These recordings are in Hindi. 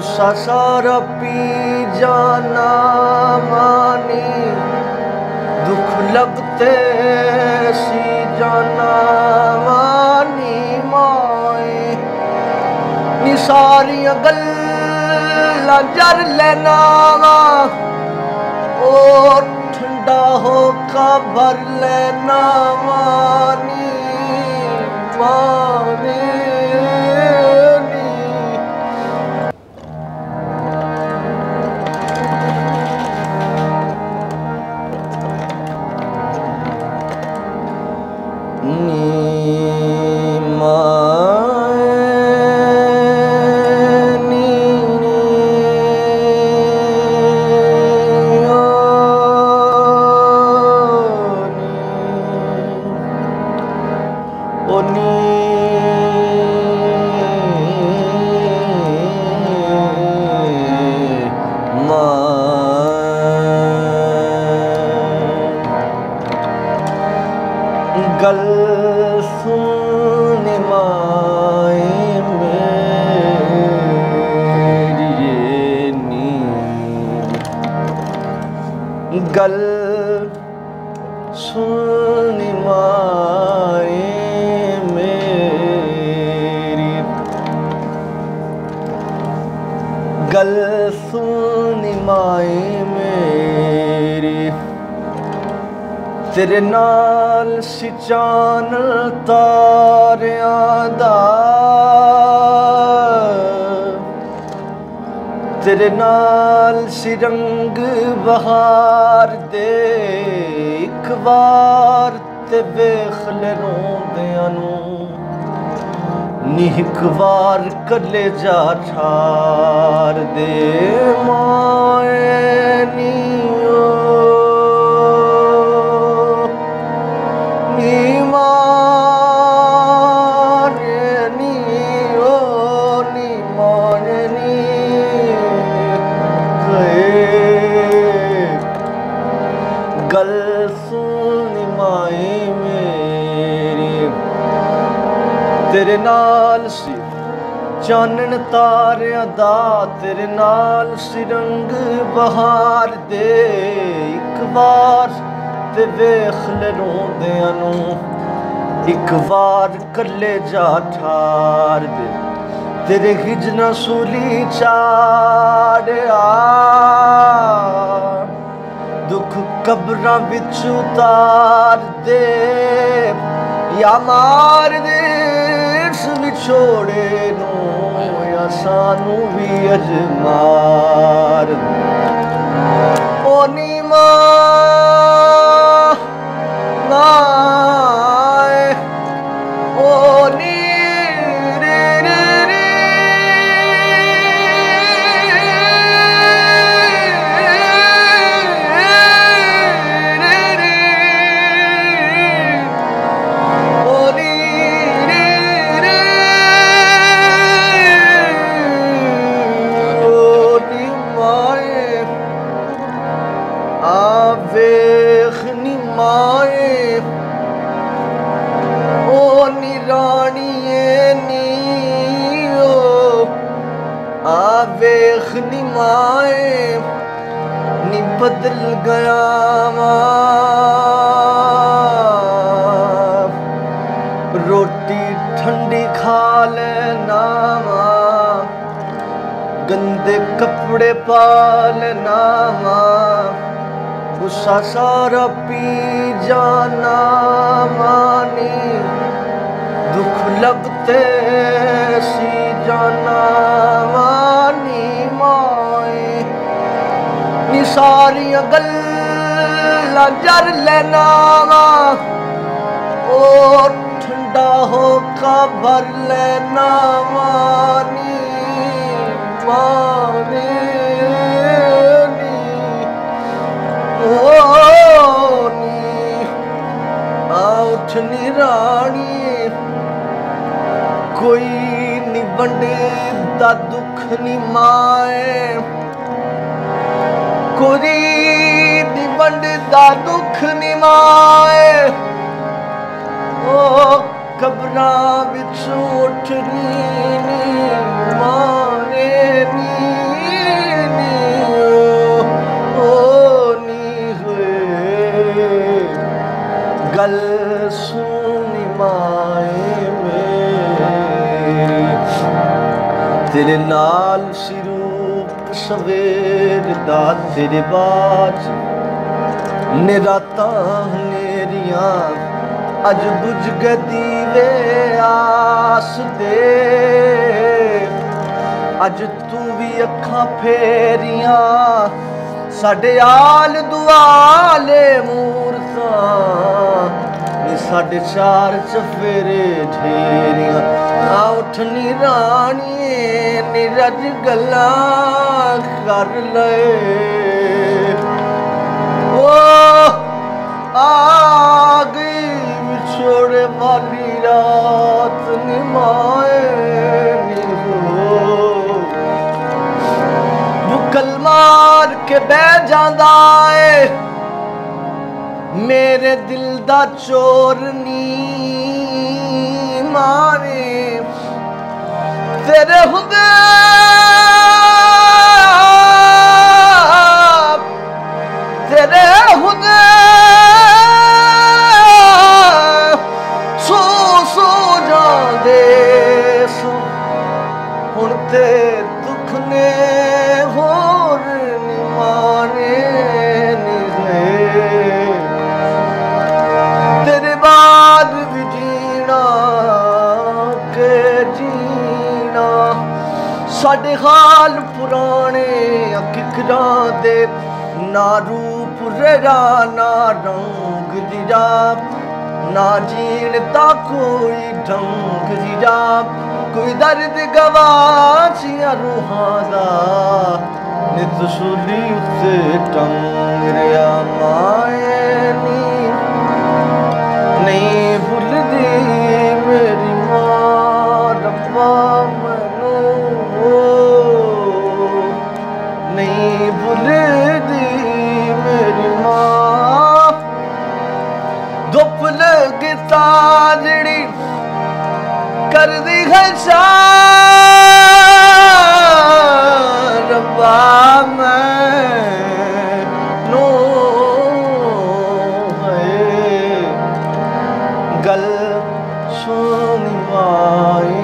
गुस्सा सारा पी जाना मानी, दुख लगते सी जाना मानी माए, नी सारियां गल्लां जर लेना ओ ठंडा हो का भर लेना मानी माने गल सुन माए मेरी ये नी, गल सुन माए मेरी, गल सुन माए मेरी, तेरे नाल सिचान तारियां दा, तेरे नाल सिरंग बहार दे, एक बार ते वेख ले रोंदियां नूं, नी एक बार कलेजा ठार दे माए नी गल सुन माए मेरी, तेरे नाल सी चानन तारियां दा, तेरे नाल सिरंग बहार दे, एक बार ते वेख ले रोंदियां नूं, एक बार कलेजा ठार दे, तेरे हिजना सूली चाड़िया, दुख कब्रां विच उतार दे, या मार दे इस विछोड़े नूं, या सानू भी अजमार दे ओ नी माए ओ नी वेख नी माए ओ नी राणिए नी ओ, आ वेख नी माए नी बदल गया रोटी ठंडी खा लेना, गंदे कपड़े पा लेना, गुस्सा सारा पी जाना मानी, दुख लगते सी जाना मानी माए, नी सारियां गल्लां जर लेना ओ ठंडा हो का भर लेना मानी माने उठनी रानी, कोई नी वंडदा दुख नी माए, कोई नी वंडदा दुख नी माए, ओ कब्रां विच उठनी नी माने नी। तेरे नाल सिरूप सवेर दा तेरे बाज ने रातां हनेरियां अज बुझ गए दीवे आस दे अज तू भी अखां फेरियां साडे आल दुआले मूरतां साढ़े चार चफेरे ढेरियां आ उठनी रानिए नीरज गल्ला कर ले ओ आ गई विछोड़े वाली रात निमाए बुकल मार के बह जांदा है मेरे दिल दा चोर नी मारे तेरे हुंदे सो सो जांदे हुण ते दुख ने होर नी मारे साडे हाल पुराने किकरां दे ना रूप रेरा ना रंग जीरा ना जीण दा कोई ढंग जीरा कोई दर्द गवाचिया रूहां दा नित सूली उत्ते टंग रिया माए नहीं भुलदी मेरी मां रब्बा नहीं भुलदी मेरी मां धुप लगे ताजड़ी कर दी है रब्बा मैनू है गल सुनी माए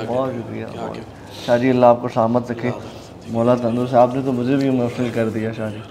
बहुत शुक्रिया शाह जी, अल्लाह आपको सलामत रखे। मौला तंदुरुस्त, आपने तो मुझे भी महफिल कर दिया शाह जी।